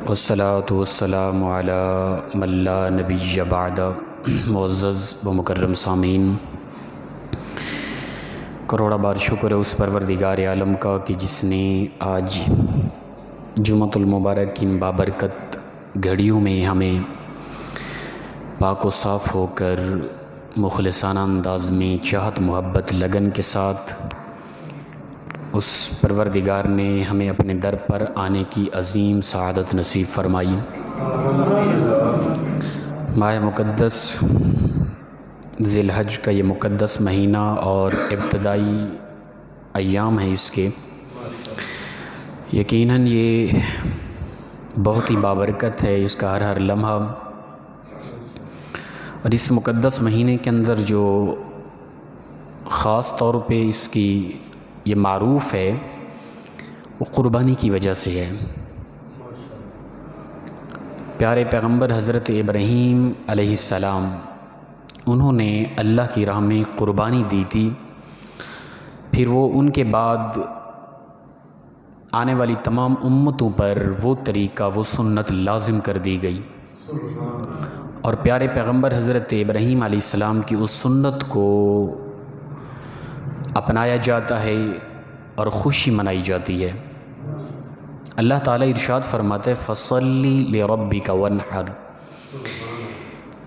والصلاة والسلام علی من لا نبی بعد۔ معزز و مکرم سامعین، کروڑا بار شکر ہے اس پروردگار عالم کا کہ جس نے آج جمعۃ المبارک کی بابرکت گھڑیوں میں ہمیں پاک و صاف ہو کر مخلصانہ انداز میں چاہت محبت لگن کے ساتھ اس پروردگار نے ہمیں اپنے در پر آنے کی عظیم سعادت نصیب فرمائی۔ ماہ مقدس ذی الحج کا یہ مقدس مہینہ اور ابتدائی ایام ہیں اس کے، یقیناً یہ بہت ہی بابرکت ہے، اس کا ہر لمحہ۔ اور اس مقدس مہینے کے اندر جو خاص طور پہ اس کی یہ معروف ہے وہ قربانی کی وجہ سے ہے۔ پیارے پیغمبر حضرت ابراہیم علیہ السلام انہوں نے اللہ کی راہ میں قربانی دی تھی، پھر وہ ان کے بعد آنے والی تمام امتوں پر وہ طریقہ وہ سنت لازم کر دی گئی، اور پیارے پیغمبر حضرت ابراہیم علیہ السلام کی اس سنت کو اپنایا جاتا ہے اور خوشی منائی جاتی ہے۔ اللہ تعالیٰ ارشاد فرماتا ہے فَصَلِّ لِرَبِّكَ وَانْحَرْ۔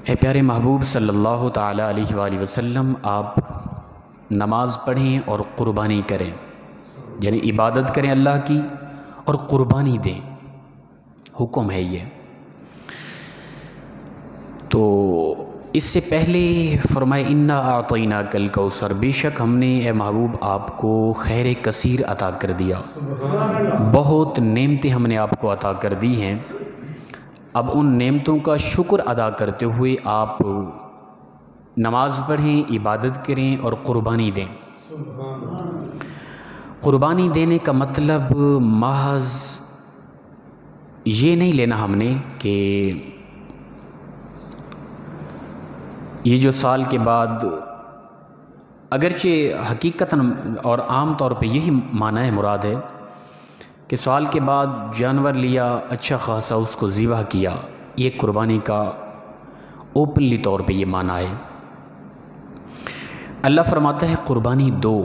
اے پیارے محبوب صلی اللہ تعالیٰ علیہ وآلہ وسلم، آپ نماز پڑھیں اور قربانی کریں، یعنی عبادت کریں اللہ کی اور قربانی دیں، حکم ہے یہ۔ تو اس سے پہلے فرمائے اِنَّا أَعْطَيْنَاكَ الْكَوْثَرَ، بے شک ہم نے اے محبوب آپ کو خیر کثیر عطا کر دیا، بہت نعمتیں ہم نے آپ کو عطا کر دی ہیں۔ اب ان نعمتوں کا شکر ادا کرتے ہوئے آپ نماز پڑھیں، عبادت کریں اور قربانی دیں۔ قربانی دینے کا مطلب محض یہ نہیں لینا ہم نے کہ یہ جو سال کے بعد، اگرچہ حقیقتاً اور عام طور پہ یہی معنی مراد ہے کہ سال کے بعد جانور لیا، اچھا خاصا اس کو ذبح کیا، یہ قربانی کا اوپنلی طور پہ یہ معنی ہے۔ اللہ فرماتا ہے قربانی دو،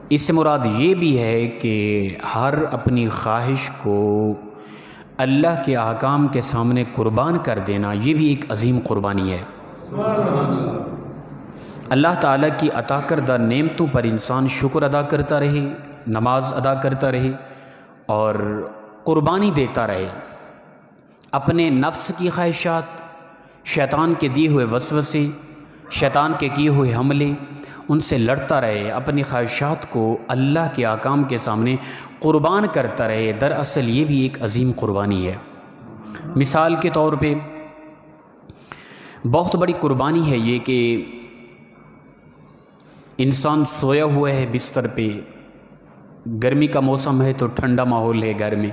اس سے مراد یہ بھی ہے کہ ہر اپنی خواہش کو اللہ کے احکام کے سامنے قربان کر دینا، یہ بھی ایک عظیم قربانی ہے۔ اللہ تعالیٰ کی عطا کردہ نعمتوں پر انسان شکر ادا کرتا رہے، نماز ادا کرتا رہے اور قربانی دیتا رہے، اپنے نفس کی خواہشات، شیطان کے دیے ہوئے وسوسے، شیطان کے کیے ہوئے حملے، ان سے لڑتا رہے، اپنی خواہشات کو اللہ کے احکام کے سامنے قربان کرتا رہے۔ دراصل یہ بھی ایک عظیم قربانی ہے۔ مثال کے طور پہ بہت بڑی قربانی ہے یہ کہ انسان سویا ہوا ہے بستر پہ، گرمی کا موسم ہے تو ٹھنڈا ماحول ہے گھر میں،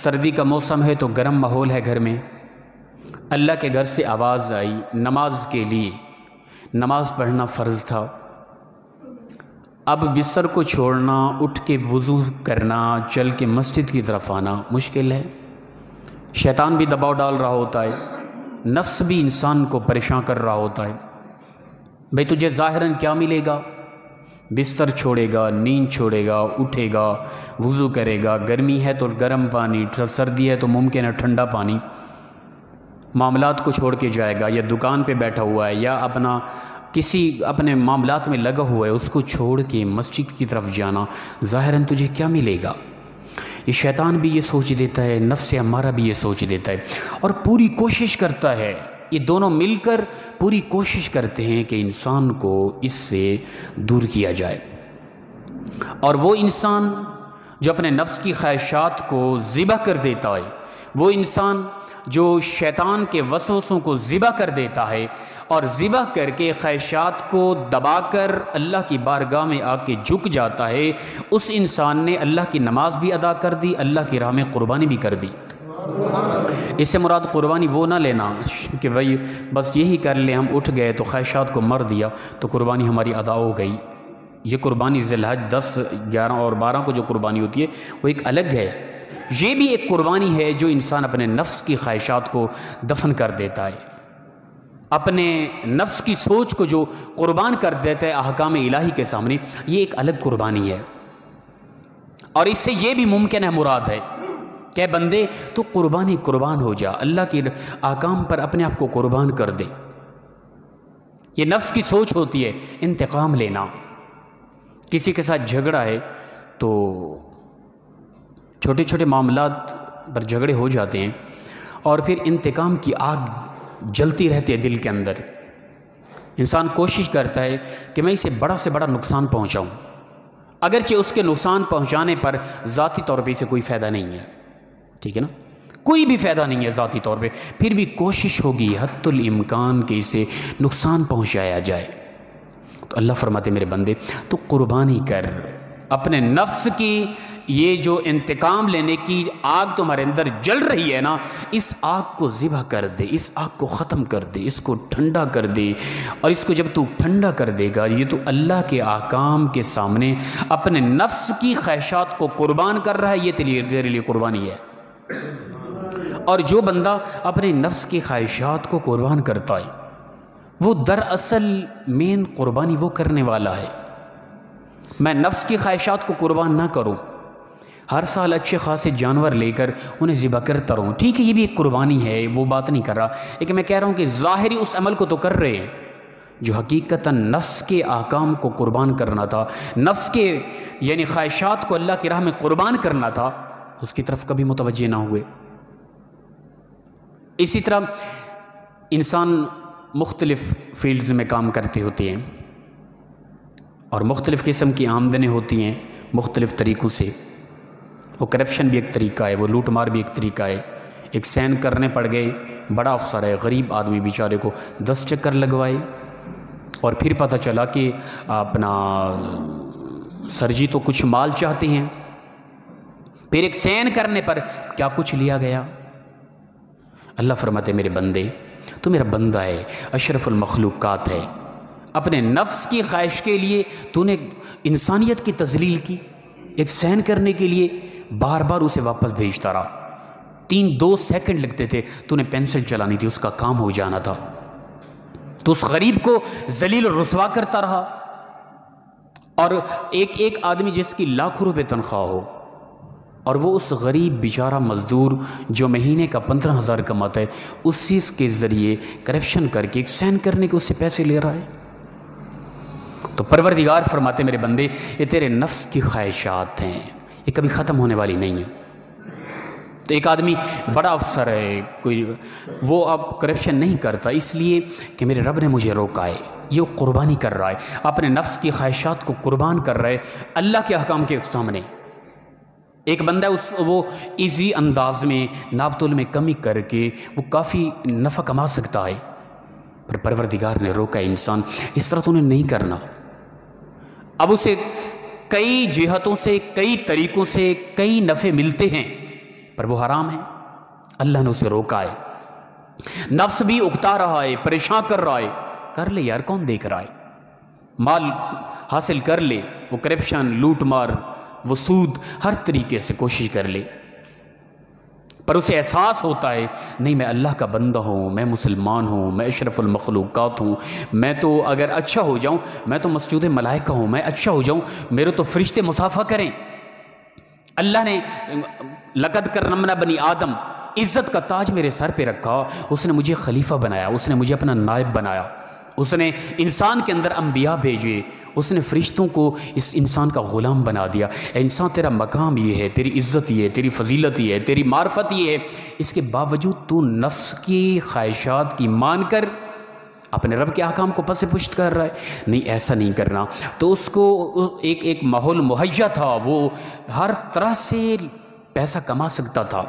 سردی کا موسم ہے تو گرم ماحول ہے گھر میں، اللہ کے گھر سے آواز آئی نماز کے لیے، نماز پڑھنا فرض تھا، اب بستر کو چھوڑنا، اٹھ کے وضو کرنا، چل کے مسجد کی طرف آنا مشکل ہے، شیطان بھی دباؤ ڈال رہا ہوتا ہے، نفس بھی انسان کو پریشان کر رہا ہوتا ہے، بھئی تجھے ظاہراً کیا ملے گا؟ بستر چھوڑے گا، نیند چھوڑے گا، اٹھے گا، وضو کرے گا، گرمی ہے تو گرم پانی، سردی ہے تو ممکن ہے ٹھنڈا پانی، معاملات کو چھوڑ کے جائے گا، یا دکان پہ بیٹھا ہوا ہے یا کسی اپنے معاملات میں لگا ہوا ہے، اس کو چھوڑ کے مسجد کی طرف جانا، ظاہراً تجھے کیا ملے گا؟ یہ شیطان بھی یہ سوچ دیتا ہے، نفس ہمارا بھی یہ سوچ دیتا ہے، اور پوری کوشش کرتا ہے، یہ دونوں مل کر پوری کوشش کرتے ہیں کہ انسان کو اس سے دور کیا جائے۔ اور وہ انسان جو اپنے نفس کی خواہشات کو ذبح کر دیتا ہے، وہ انسان جو شیطان کے وسوسوں کو ذبح کر دیتا ہے اور ذبح کر کے خواہشات کو دبا کر اللہ کی بارگاہ میں آ کے جھک جاتا ہے، اس انسان نے اللہ کی نماز بھی ادا کر دی، اللہ کی راہ میں قربانی بھی کر دی۔ اس سے مراد قربانی وہ نہ لینا کہ بھئی بس یہی کر لیں، ہم اٹھ گئے تو خواہشات کو مر دیا تو قربانی ہماری ادا ہو گئی۔ یہ قربانی ذی الحج 10، 11 اور 12 کو جو قربانی ہوتی ہے وہ ایک الگ ہے، یہ بھی ایک قربانی ہے جو انسان اپنے نفس کی خواہشات کو دفن کر دیتا ہے، اپنے نفس کی سوچ کو جو قربان کر دیتا ہے احکام الہی کے سامنے، یہ ایک الگ قربانی ہے۔ اور اس سے یہ بھی ممکن ہے، مراد ہے کہ بندے تو قربان ہو جا، اللہ کے احکام پر اپنے آپ کو قربان کر دے۔ یہ نفس کی سوچ ہوتی ہے، انتقام لینا۔ کسی کے ساتھ جھگڑا ہے تو چھوٹے چھوٹے معاملات پر جھگڑے ہو جاتے ہیں اور پھر انتقام کی آگ جلتی رہتی ہے دل کے اندر۔ انسان کوشش کرتا ہے کہ میں اسے بڑا سے بڑا نقصان پہنچاؤں، اگرچہ اس کے نقصان پہنچانے پر ذاتی طور پہ اسے کوئی فائدہ نہیں ہے، ٹھیک ہے نا، کوئی بھی فائدہ نہیں ہے ذاتی طور پہ، پھر بھی کوشش ہوگی حتی الامکان کہ اسے نقصان پہنچایا جائے۔ تو اللہ فرماتے میرے بندے تو قربانی کر، اپنے نفس کی یہ جو انتقام لینے کی آگ تمہارے اندر جل رہی ہے نا، اس آگ کو ذبح کر دے، اس آگ کو ختم کر دے، اس کو ٹھنڈا کر دے۔ اور اس کو جب تو ٹھنڈا کر دے گا، یہ تو اللہ کے احکام کے سامنے اپنے نفس کی خواہشات کو قربان کر رہا ہے، یہ تیرے لیے قربانی ہے۔ اور جو بندہ اپنے نفس کی خواہشات کو قربان کرتا ہے، وہ دراصل مین قربانی وہ کرنے والا ہے۔ میں نفس کی خواہشات کو قربان نہ کروں، ہر سال اچھے خاصے جانور لے کر انہیں ذبح کرتا رہوں، ٹھیک ہے یہ بھی ایک قربانی ہے، وہ بات نہیں کر رہا، لیکن میں کہہ رہا ہوں کہ ظاہری اس عمل کو تو کر رہے ہیں جو حقیقتاً نفس کے احکام کو قربان کرنا تھا، نفس کے یعنی خواہشات کو اللہ کی راہ میں قربان کرنا تھا، اس کی طرف کبھی متوجہ نہ ہوئے۔ اسی طرح انسان مختلف فیلڈز میں کام کرتے ہوتے ہیں اور مختلف قسم کی آمدنیں ہوتی ہیں مختلف طریقوں سے۔ وہ کرپشن بھی ایک طریقہ ہے، وہ لوٹ مار بھی ایک طریقہ ہے۔ ایک سین کرنے پڑ گئے، بڑا افسر ہے، غریب آدمی بیچارے کو 10 چکر لگوائے اور پھر پتہ چلا کہ اپنا سر جی تو کچھ مال چاہتے ہیں، پھر ایک سین کرنے پر کیا کچھ لیا گیا۔ اللہ فرماتے میرے بندے تو میرا بندہ ہے، اشرف المخلوقات ہے، اپنے نفس کی خواہش کے لیے تو نے انسانیت کی تذلیل کی، ایک سین کرنے کے لیے بار بار اسے واپس بھیجتا رہا، 2 سیکنڈ لگتے تھے، تو نے پینسل چلانی تھی، اس کا کام ہو جانا تھا، تو اس غریب کو ذلیل و رسوا کرتا رہا۔ اور ایک آدمی جس کی لاکھوں روپے تنخواہ ہو اور وہ اس غریب بیچارہ مزدور جو مہینے کا 15,000 کماتا ہے، اسی کے ذریعے کرپشن کر کے ایک سین کرنے کے اس سے پیسے لے رہا ہے۔ تو پروردگار فرماتے میرے بندے یہ تیرے نفس کی خواہشات ہیں، یہ کبھی ختم ہونے والی نہیں ہے۔ تو ایک آدمی بڑا افسر ہے کوئی، وہ اب کرپشن نہیں کرتا اس لیے کہ میرے رب نے مجھے روکا ہے، یہ قربانی کر رہا ہے، اپنے نفس کی خواہشات کو قربان کر رہا ہے اللہ کے احکام کے سامنے۔ ایک بندہ وہ ایزی انداز میں ناپ تول میں کمی کر کے وہ کافی نفع کما سکتا ہے، پر پروردگار نے روکا ہے انسان اس طرح تو انہیں نہیں کرنا۔ اب اسے کئی جہتوں سے، کئی طریقوں سے کئی نفع ملتے ہیں، پر وہ حرام ہے، اللہ نے اسے روکا ہے۔ نفس بھی اکتا رہا ہے، پریشان کر رہا ہے، کر لے یار، کون دیکھ رہا ہے، مال حاصل کر لے، وہ کرپشن، لوٹ مار، وہ سود، ہر طریقے سے کوشش کر لے، پر اسے احساس ہوتا ہے نہیں میں اللہ کا بندہ ہوں، میں مسلمان ہوں، میں اشرف المخلوقات ہوں، میں تو اگر اچھا ہو جاؤں، میں تو مسجود ملائکہ ہوں، میں اچھا ہو جاؤں میرے تو فرشتے مصافحہ کریں۔ اللہ نے لقد کرمنا بنی آدم، عزت کا تاج میرے سر پہ رکھا، اس نے مجھے خلیفہ بنایا، اس نے مجھے اپنا نائب بنایا، اس نے انسان کے اندر انبیاء بھیجے، اس نے فرشتوں کو اس انسان کا غلام بنا دیا۔ اے انسان تیرا مقام یہ ہے، تیری عزت یہ ہے، تیری فضیلت یہ ہے، تیری معرفت یہ ہے، اس کے باوجود تو نفس کی خواہشات کی مان کر اپنے رب کے احکام کو پس پشت کر رہا ہے۔ نہیں، ایسا نہیں کرنا۔ تو اس کو ایک ماحول مہیا تھا، وہ ہر طرح سے پیسہ کما سکتا تھا،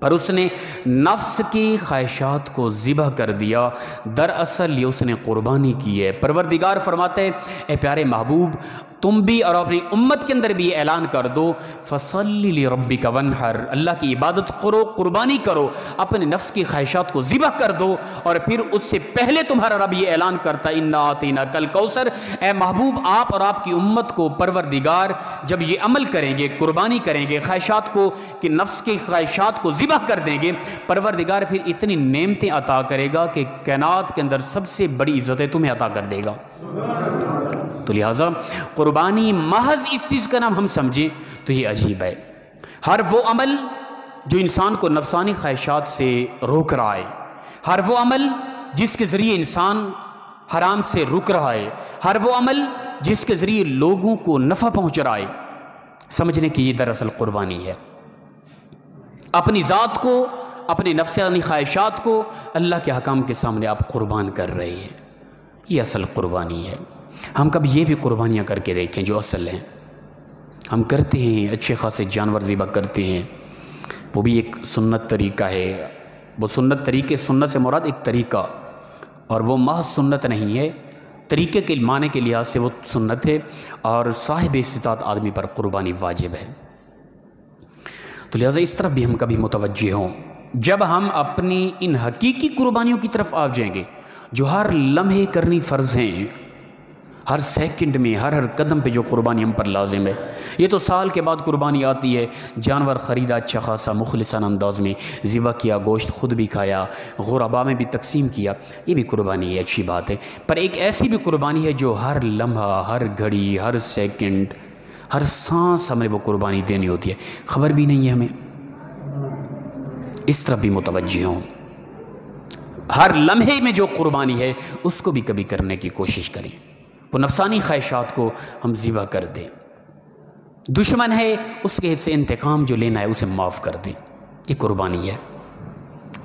پر اس نے نفس کی خواہشات کو ذبح کر دیا، دراصل یہ اس نے قربانی کی ہے۔ پروردگار فرماتے ہیں اے پیارے محبوب تم بھی اور اپنی امت کے اندر بھی یہ اعلان کر دو، فصلی لربک وانحر، اللہ کی عبادت کرو، قربانی کرو، اپنے نفس کی خواہشات کو ذبح کر دو۔ اور پھر اس سے پہلے تمہارا رب یہ اعلان کرتا انا اعطیناک الکوثر، اے محبوب آپ اور آپ کی امت کو پروردگار جب یہ عمل کریں گے، قربانی کریں گے، خواہشات کو کہ نفس کی خواہشات کو ذبح کر دیں گے، پروردگار پھر اتنی نعمتیں عطا کرے گا کہ کائنات کے اندر سب سے بڑی عزتیں تمہیں عطا کر دے گا۔ تو لہٰذا قربانی محض اس چیز کا نام ہم سمجھیں تو یہ عجیب ہے۔ ہر وہ عمل جو انسان کو نفسانی خواہشات سے روک رہا ہے، ہر وہ عمل جس کے ذریعے انسان حرام سے رک رہا ہے، ہر وہ عمل جس کے ذریعے لوگوں کو نفع پہنچ رہا ہے، سمجھنے کی یہ دراصل قربانی ہے۔ اپنی ذات کو، اپنے نفسانی خواہشات کو اللہ کے حکام کے سامنے آپ قربان کر رہے ہیں، یہ اصل قربانی ہے۔ ہم کبھی یہ بھی قربانیاں کر کے دیکھیں جو اصل ہیں۔ ہم کرتے ہیں اچھے خاصے جانور ذبح کرتے ہیں، وہ بھی ایک سنت طریقہ ہے۔ وہ سنت طریقے، سنت سے مراد ایک طریقہ، اور وہ محض سنت نہیں ہے، طریقے کے معنی کے لحاظ سے وہ سنت ہے، اور صاحب استطاعت آدمی پر قربانی واجب ہے۔ تو لہٰذا اس طرف بھی ہم کبھی متوجہ ہوں۔ جب ہم اپنی ان حقیقی قربانیوں کی طرف آ جائیں گے جو ہر لمحے کرنی فرض ہیں، ہر سیکنڈ میں، ہر قدم پہ جو قربانی ہم پر لازم ہے، یہ تو سال کے بعد قربانی آتی ہے، جانور خریدا اچھا خاصا مخلصانہ انداز میں، ذبح کیا، گوشت خود بھی کھایا، غربا میں بھی تقسیم کیا، یہ بھی قربانی ہے، اچھی بات ہے۔ پر ایک ایسی بھی قربانی ہے جو ہر لمحہ، ہر گھڑی، ہر سیکنڈ، ہر سانس ہمیں وہ قربانی دینی ہوتی ہے، خبر بھی نہیں ہے ہمیں، اس طرف بھی متوجہ ہوں۔ ہر لمحے میں جو قربانی ہے اس کو بھی کبھی کرنے کی کوشش کریں، وہ نفسانی خواہشات کو ہم ذبح کر دیں۔ دشمن ہے اس کے سے انتقام جو لینا ہے اسے معاف کر دیں، یہ قربانی ہے۔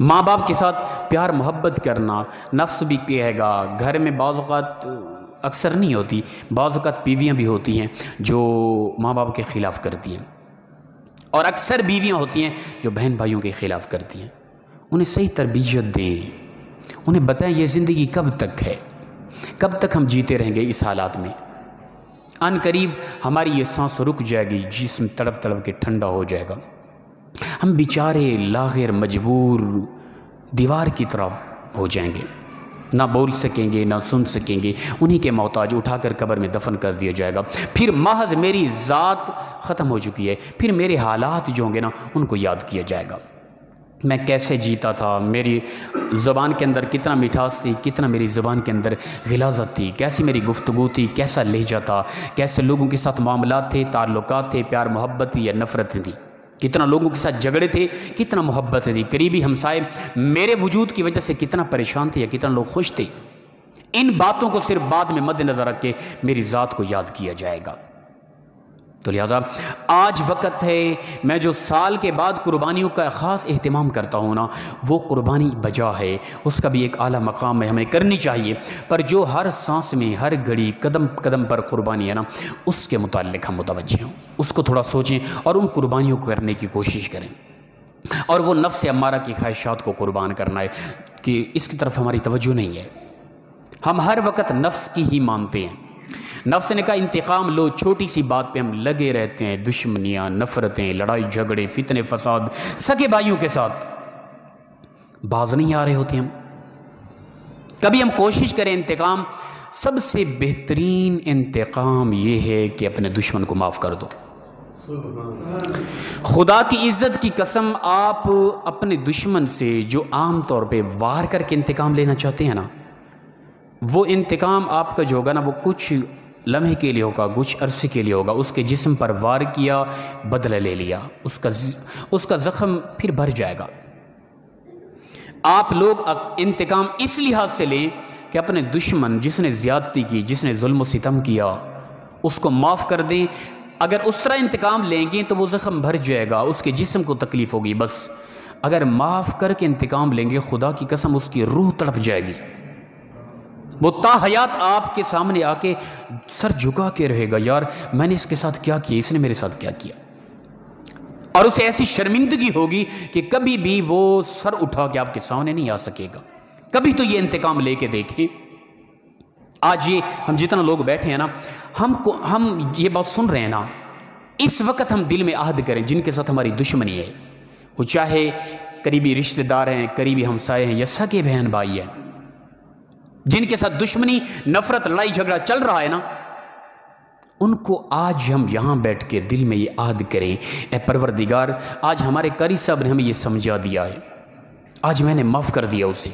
ماں باپ کے ساتھ پیار محبت کرنا، نفس بھی کہے گا، گھر میں بعض اوقات اکثر نہیں ہوتی، بعض اوقات بیویاں بھی ہوتی ہیں جو ماں باپ کے خلاف کرتی ہیں، اور اکثر بیویاں ہوتی ہیں جو بہن بھائیوں کے خلاف کرتی ہیں۔ انہیں صحیح تربیت دیں، انہیں بتائیں یہ زندگی کب تک ہے، کب تک ہم جیتے رہیں گے اس حالات میں، ان قریب ہماری یہ سانس رک جائے گی، جسم تڑپ تڑپ کے ٹھنڈا ہو جائے گا، ہم بیچارے لاغر مجبور دیوار کی طرح ہو جائیں گے، نہ بول سکیں گے، نہ سن سکیں گے، انہی کے محتاج، اٹھا کر قبر میں دفن کر دیا جائے گا۔ پھر محض میری ذات ختم ہو چکی ہے، پھر میرے حالات جو ہوں گے نا ان کو یاد کیا جائے گا، میں کیسے جیتا تھا، میری زبان کے اندر کتنا مٹھاس تھی، کتنا میری زبان کے اندر غلاظت تھی، کیسی میری گفتگو تھی، کیسا لہجہ تھا، کیسے لوگوں کے ساتھ معاملات تھے، تعلقات تھے، پیار محبت تھی یا نفرت تھی، کتنا لوگوں کے ساتھ جھگڑے تھے، کتنا محبت تھی، قریبی ہمسائے میرے وجود کی وجہ سے کتنا پریشان تھے یا کتنا لوگ خوش تھے۔ ان باتوں کو صرف بعد میں مد نظر رکھ کے میری ذات کو یاد کیا جائے گا۔ تو لہٰذا آج وقت ہے، میں جو سال کے بعد قربانیوں کا خاص اہتمام کرتا ہوں نا، وہ قربانی بجا ہے، اس کا بھی ایک اعلیٰ مقام ہے، ہمیں کرنی چاہیے، پر جو ہر سانس میں، ہر گھڑی، قدم قدم پر قربانی ہے نا، اس کے متعلق ہم متوجہ ہوں، اس کو تھوڑا سوچیں اور ان قربانیوں کو کرنے کی کوشش کریں، اور وہ نفس امارہ کی خواہشات کو قربان کرنا ہے کہ اس کی طرف ہماری توجہ نہیں ہے۔ ہم ہر وقت نفس کی ہی مانتے ہیں، نفس نے کہا انتقام لو، چھوٹی سی بات پہ ہم لگے رہتے ہیں، دشمنیاں، نفرتیں، لڑائی جھگڑے، فتنے فساد، سگے بھائیوں کے ساتھ باز نہیں آ رہے ہوتے ہم۔ کبھی ہم کوشش کریں انتقام، سب سے بہترین انتقام یہ ہے کہ اپنے دشمن کو معاف کر دو۔ خدا کی عزت کی قسم، آپ اپنے دشمن سے جو عام طور پہ وار کر کے انتقام لینا چاہتے ہیں نا، وہ انتقام آپ کا جو ہوگا نا، وہ کچھ لمحے کے لیے ہوگا، کچھ عرصے کے لیے ہوگا، اس کے جسم پر وار کیا، بدلہ لے لیا، اس کا زخم پھر بھر جائے گا۔ آپ لوگ انتقام اس لحاظ سے لیں کہ اپنے دشمن جس نے زیادتی کی، جس نے ظلم و ستم کیا، اس کو معاف کر دیں۔ اگر اس طرح انتقام لیں گے تو وہ زخم بھر جائے گا، اس کے جسم کو تکلیف ہوگی، بس اگر معاف کر کے انتقام لیں گے، خدا کی قسم اس کی روح تڑپ جائے گی، وہ تا حیات آپ کے سامنے آ کے سر جھکا کے رہے گا، یار میں نے اس کے ساتھ کیا کیا، اس نے میرے ساتھ کیا کیا، اور اسے ایسی شرمندگی ہوگی کہ کبھی بھی وہ سر اٹھا کے آپ کے سامنے نہیں آ سکے گا۔ کبھی تو یہ انتقام لے کے دیکھیں، آج یہ ہم جتنا لوگ بیٹھے ہیں نا، ہم یہ بات سن رہے ہیں نا، اس وقت ہم دل میں عہد کریں جن کے ساتھ ہماری دشمنی ہے، وہ چاہے قریبی رشتہ دار ہیں، قریبی ہمسائے ہیں، یا سگے بہن بھائی ہیں، جن کے ساتھ دشمنی، نفرت، لڑائی جھگڑا چل رہا ہے نا، ان کو آج ہم یہاں بیٹھ کے دل میں یہ عہد کریں، اے پروردگار، آج ہمارے قاری صاحب نے ہمیں یہ سمجھا دیا ہے، آج میں نے معاف کر دیا اسے،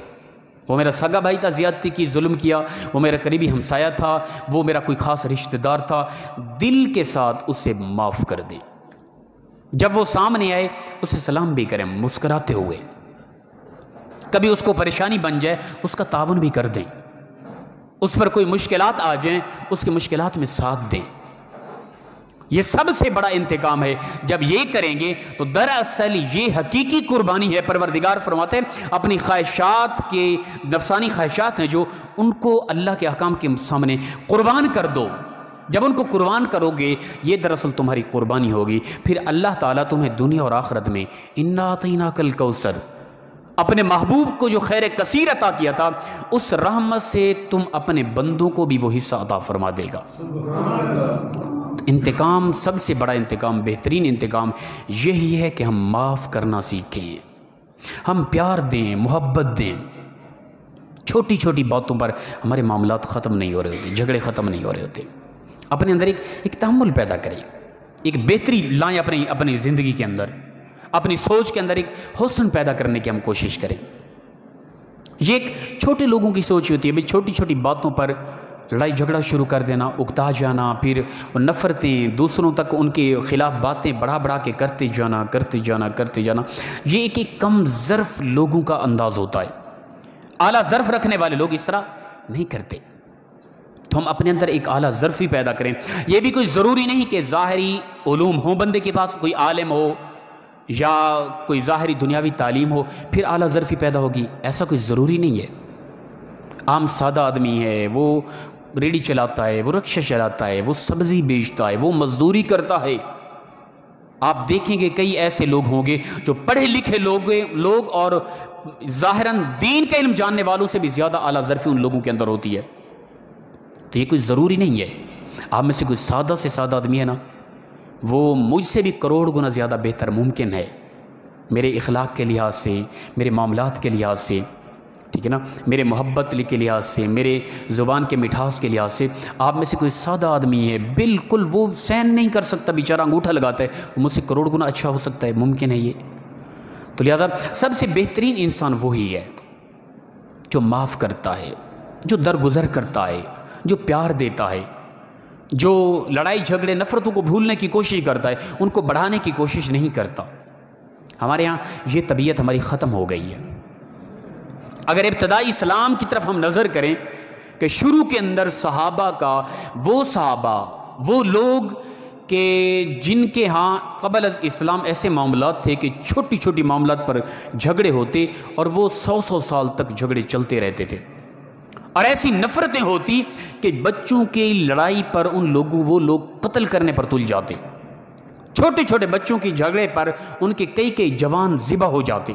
وہ میرا سگا بھائی تھا، زیادتی کی، ظلم کیا، وہ میرا قریبی ہمسایہ تھا، وہ میرا کوئی خاص رشتہ دار تھا، دل کے ساتھ اسے معاف کر دے۔ جب وہ سامنے آئے اسے سلام بھی کریں مسکراتے ہوئے، کبھی اس کو پریشانی بن جائے اس کا تعاون بھی کر دیں، اس پر کوئی مشکلات آ جائیں اس کی مشکلات میں ساتھ دیں۔ یہ سب سے بڑا انتقام ہے، جب یہ کریں گے تو دراصل یہ حقیقی قربانی ہے۔ پروردگار فرماتے ہیں اپنی خواہشات کے، نفسانی خواہشات ہیں جو، ان کو اللہ کے احکام کے سامنے قربان کر دو۔ جب ان کو قربان کرو گے یہ دراصل تمہاری قربانی ہوگی، پھر اللہ تعالیٰ تمہیں دنیا اور آخرت میں اِنَّا أَعْطَيْنَاكَ الْكَوْثَرَ، اپنے محبوب کو جو خیر کثیر عطا کیا تھا، اس رحمت سے تم اپنے بندوں کو بھی وہ حصہ عطا فرما دے گا۔ انتقام، سب سے بڑا انتقام، بہترین انتقام یہی ہے کہ ہم معاف کرنا سیکھیں، ہم پیار دیں، محبت دیں۔ چھوٹی چھوٹی باتوں پر ہمارے معاملات ختم نہیں ہو رہے ہوتے، جھگڑے ختم نہیں ہو رہے ہوتے۔ اپنے اندر ایک تحمل پیدا کریں، ایک بہتری لائیں اپنی زندگی کے اندر، اپنی سوچ کے اندر ایک حسن پیدا کرنے کی ہم کوشش کریں۔ یہ ایک چھوٹے لوگوں کی سوچ ہوتی ہے، بھئی چھوٹی چھوٹی باتوں پر لڑائی جھگڑا شروع کر دینا، اکتا جانا، پھر نفرتیں، دوسروں تک ان کے خلاف باتیں بڑھا بڑھا کے کرتے جانا۔ یہ ایک کم ظرف لوگوں کا انداز ہوتا ہے، اعلیٰ ظرف رکھنے والے لوگ اس طرح نہیں کرتے۔ تو ہم اپنے اندر ایک اعلیٰ ظرفی پیدا کریں۔ یہ بھی کوئی ضروری نہیں کہ ظاہری علوم ہوں بندے کے پاس، کوئی عالم ہو یا کوئی ظاہری دنیاوی تعلیم ہو پھر اعلیٰ ظرفی پیدا ہوگی، ایسا کوئی ضروری نہیں ہے۔ عام سادہ آدمی ہے، وہ ریڑھی چلاتا ہے، وہ رکشہ چلاتا ہے، وہ سبزی بیچتا ہے، وہ مزدوری کرتا ہے، آپ دیکھیں گے کئی ایسے لوگ ہوں گے جو پڑھے لکھے لوگ اور ظاہراً دین کا علم جاننے والوں سے بھی زیادہ اعلیٰ ظرفی ان لوگوں کے اندر ہوتی ہے۔ تو یہ کوئی ضروری نہیں ہے، آپ میں سے کوئی سادہ سے سادہ آدمی ہے نا، وہ مجھ سے بھی کروڑ گنا زیادہ بہتر ممکن ہے، میرے اخلاق کے لحاظ سے، میرے معاملات کے لحاظ سے، ٹھیک ہے نا، میرے محبت کے لحاظ سے، میرے زبان کے مٹھاس کے لحاظ سے۔ آپ میں سے کوئی سادہ آدمی ہے، بالکل وہ سہن نہیں کر سکتا، بیچارہ انگوٹھا لگاتا ہے، وہ مجھ سے کروڑ گنا اچھا ہو سکتا ہے، ممکن ہے یہ۔ تو لہٰذا سب سے بہترین انسان وہی ہے جو معاف کرتا ہے، جو درگزر کرتا ہے، جو پیار دیتا ہے، جو لڑائی جھگڑے نفرتوں کو بھولنے کی کوشش کرتا ہے، ان کو بڑھانے کی کوشش نہیں کرتا۔ ہمارے ہاں یہ طبیعت ہماری ختم ہو گئی ہے۔ اگر ابتدائی اسلام کی طرف ہم نظر کریں کہ شروع کے اندر صحابہ کا، وہ لوگ کہ جن کے ہاں قبل از اسلام ایسے معاملات تھے کہ چھوٹی چھوٹی معاملات پر جھگڑے ہوتے اور وہ 100 سال تک جھگڑے چلتے رہتے تھے، اور ایسی نفرتیں ہوتی کہ بچوں کی لڑائی پر وہ لوگ قتل کرنے پر تل جاتے، چھوٹے چھوٹے بچوں کی جھگڑے پر ان کے کئی جوان ذبح ہو جاتے۔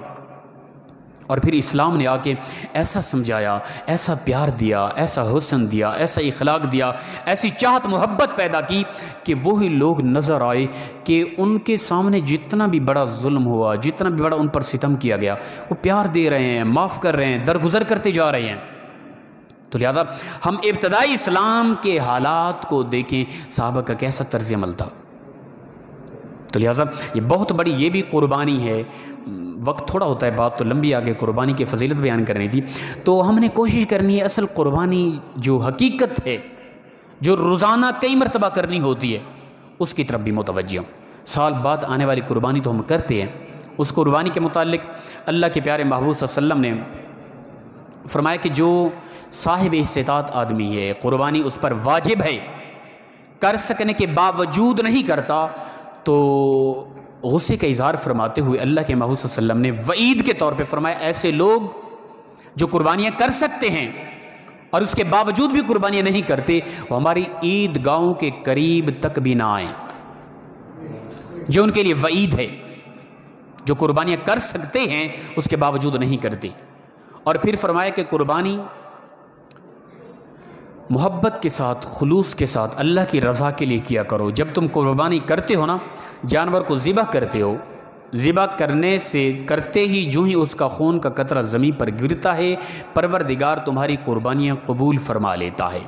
اور پھر اسلام نے آ کے ایسا سمجھایا، ایسا پیار دیا، ایسا حسن دیا، ایسا اخلاق دیا، ایسی چاہت محبت پیدا کی کہ وہی لوگ نظر آئے کہ ان کے سامنے جتنا بھی بڑا ظلم ہوا، جتنا بھی بڑا ان پر ستم کیا گیا، وہ پیار دے رہے ہیں، معاف کر رہے ہیں، درگزر کرتے جا رہے ہیں۔ تو لہذا ہم ابتدائی اسلام کے حالات کو دیکھیں، صحابہ کا کیسا طرز عمل تھا۔ تو لہذا یہ بہت بڑی یہ بھی قربانی ہے۔ وقت تھوڑا ہوتا ہے، بات تو لمبی آگے قربانی کی فضیلت بیان کرنی تھی، تو ہم نے کوشش کرنی ہے اصل قربانی جو حقیقت ہے، جو روزانہ کئی مرتبہ کرنی ہوتی ہے، اس کی طرف بھی متوجہ ہوں۔ سال بعد آنے والی قربانی تو ہم کرتے ہیں، اس قربانی کے متعلق اللہ کے پیارے محبوب صلی اللہ علیہ وسلم نے فرمایا کہ جو صاحب استطاعت آدمی ہے، قربانی اس پر واجب ہے، کر سکنے کے باوجود نہیں کرتا، تو غصے کا اظہار فرماتے ہوئے اللہ کے محبوب صلی اللہ علیہ وسلم نے وعید کے طور پہ فرمایا ایسے لوگ جو قربانیاں کر سکتے ہیں اور اس کے باوجود بھی قربانیاں نہیں کرتے، وہ ہماری عید گاہوں کے قریب تک بھی نہ آئیں۔ جو ان کے لیے وعید ہے، جو قربانیاں کر سکتے ہیں اس کے باوجود نہیں کرتے۔ اور پھر فرمایا کہ قربانی محبت کے ساتھ، خلوص کے ساتھ، اللہ کی رضا کے لیے کیا کرو۔ جب تم قربانی کرتے ہو نا، جانور کو ذبح کرتے ہو، ذبح کرتے ہی جو ہی اس کا خون کا قطرہ زمین پر گرتا ہے، پروردگار تمہاری قربانیاں قبول فرما لیتا ہے۔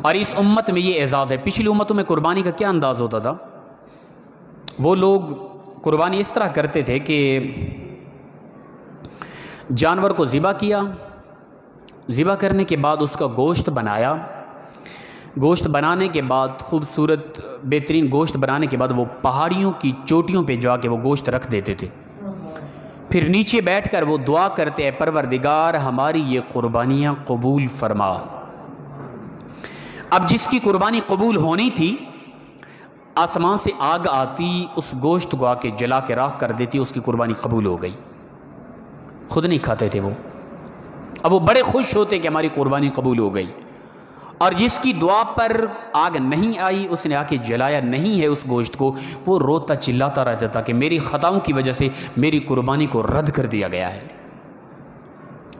اور اس امت میں یہ اعزاز ہے۔ پچھلی امتوں میں قربانی کا کیا انداز ہوتا تھا؟ وہ لوگ قربانی اس طرح کرتے تھے کہ جانور کو ذبح کیا، ذبح کرنے کے بعد اس کا گوشت بنایا، گوشت بنانے کے بعد خوبصورت بہترین گوشت بنانے کے بعد وہ پہاڑیوں کی چوٹیوں پہ جا کے وہ گوشت رکھ دیتے تھے، پھر نیچے بیٹھ کر وہ دعا کرتے ہیں، پروردگار ہماری یہ قربانیاں قبول فرما۔ اب جس کی قربانی قبول ہونی تھی، آسمان سے آگ آتی، اس گوشت کو آ کے جلا کے راکھ کر دیتی، اس کی قربانی قبول ہو گئی۔ خود نہیں کھاتے تھے وہ، اب وہ بڑے خوش ہوتے کہ ہماری قربانی قبول ہو گئی۔ اور جس کی دعا پر آگ نہیں آئی، اس نے آ کے جلایا نہیں ہے اس گوشت کو، وہ روتا چلاتا رہتا تھا کہ میری خطاؤں کی وجہ سے میری قربانی کو رد کر دیا گیا ہے۔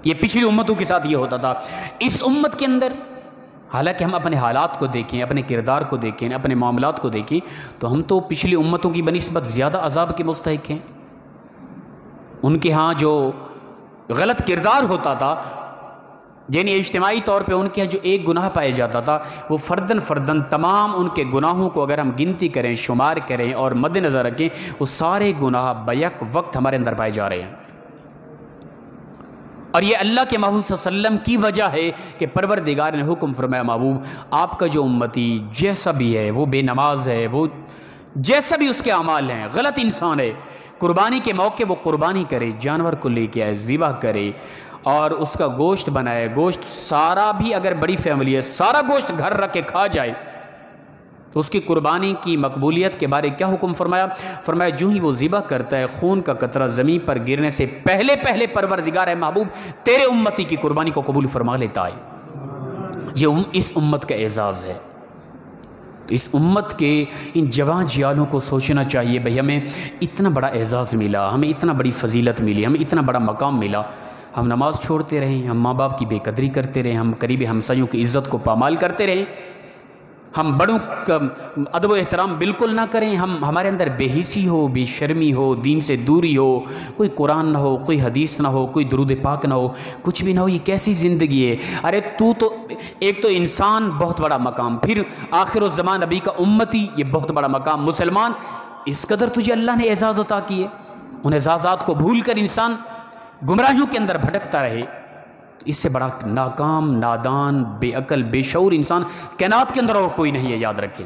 یہ پچھلی امتوں کے ساتھ یہ ہوتا تھا۔ اس امت کے اندر حالانکہ ہم اپنے حالات کو دیکھیں، اپنے کردار کو دیکھیں، اپنے معاملات کو دیکھیں، تو ہم تو پچھلی امتوں کی بنسبت زیادہ عذاب کے مستحق ہیں۔ ان کے ہاں جو غلط کردار ہوتا تھا، یعنی اجتماعی طور پہ ان کے ہاں جو ایک گناہ پایا جاتا تھا، وہ فرداً تمام ان کے گناہوں کو اگر ہم گنتی کریں، شمار کریں اور مد نظر رکھیں، وہ سارے گناہ بیک وقت ہمارے اندر پائے جا رہے ہیں۔ اور یہ اللہ کے محبوب صلی اللہ علیہ وسلم کی وجہ ہے کہ پروردگار نے حکم فرمایا، محبوب آپ کا جو امتی جیسا بھی ہے، وہ بے نماز ہے، وہ جیسا بھی اس کے اعمال ہیں، غلط انسان ہے، قربانی کے موقع وہ قربانی کرے، جانور کو لے کے آئے، ذبح کرے اور اس کا گوشت بنائے، گوشت سارا بھی اگر بڑی فیملی ہے سارا گوشت گھر رکھ کے کھا جائے، تو اس کی قربانی کی مقبولیت کے بارے کیا حکم فرمایا؟ فرمایا جو ہی وہ ذبح کرتا ہے، خون کا قطرہ زمین پر گرنے سے پہلے پروردگار ہے محبوب تیرے امتی کی قربانی کو قبول فرما لیتا ہے۔ یہ اس امت کا اعزاز ہے۔ اس امت کے ان جوان جیالوں کو سوچنا چاہیے، بھئی ہمیں اتنا بڑا اعزاز ملا، ہمیں اتنا بڑی فضیلت ملی، ہمیں اتنا بڑا مقام ملا، ہم نماز چھوڑتے رہیں، ہم ماں باپ کی بے قدری کرتے رہیں، ہم قریبی ہمسایوں کی عزت کو پامال کرتے رہیں، ہم بڑوں کا ادب و احترام بالکل نہ کریں، ہمارے اندر بے حسی ہو، بے شرمی ہو، دین سے دوری ہو، کوئی قرآن نہ ہو، کوئی حدیث نہ ہو، کوئی درود پاک نہ ہو، کچھ بھی نہ ہو، یہ کیسی زندگی ہے؟ ارے تو ایک تو انسان بہت بڑا مقام، پھر آخر الزمان نبی کا امتی یہ بہت بڑا مقام، مسلمان، اس قدر تجھے اللہ نے اعزاز عطا کیے، ان اعزازات کو بھول کر انسان گمراہیوں کے اندر بھٹکتا رہے، اس سے بڑا ناکام، نادان، بے عقل، بے شعور انسان کائنات کے اندر اور کوئی نہیں ہے، یاد رکھیں۔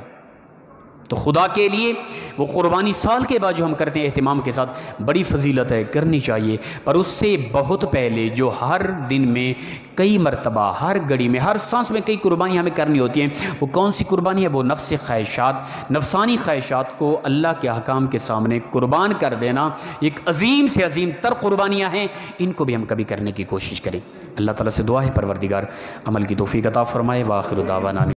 تو خدا کے لیے وہ قربانی سال کے بعد جو ہم کرتے ہیں اہتمام کے ساتھ، بڑی فضیلت ہے، کرنی چاہیے، پر اس سے بہت پہلے جو ہر دن میں کئی مرتبہ، ہر گھڑی میں، ہر سانس میں کئی قربانیاں ہمیں کرنی ہوتی ہیں، وہ کون سی قربانی ہے؟ وہ نفس خواہشات، نفسانی خواہشات کو اللہ کے احکام کے سامنے قربان کر دینا، ایک عظیم سے عظیم تر قربانیاں ہیں، ان کو بھی ہم کبھی کرنے کی کوشش کریں۔ اللہ تعالیٰ سے دعا ہے پروردگار عمل کی توفیق عطا فرمائے۔ وآخر دعوانا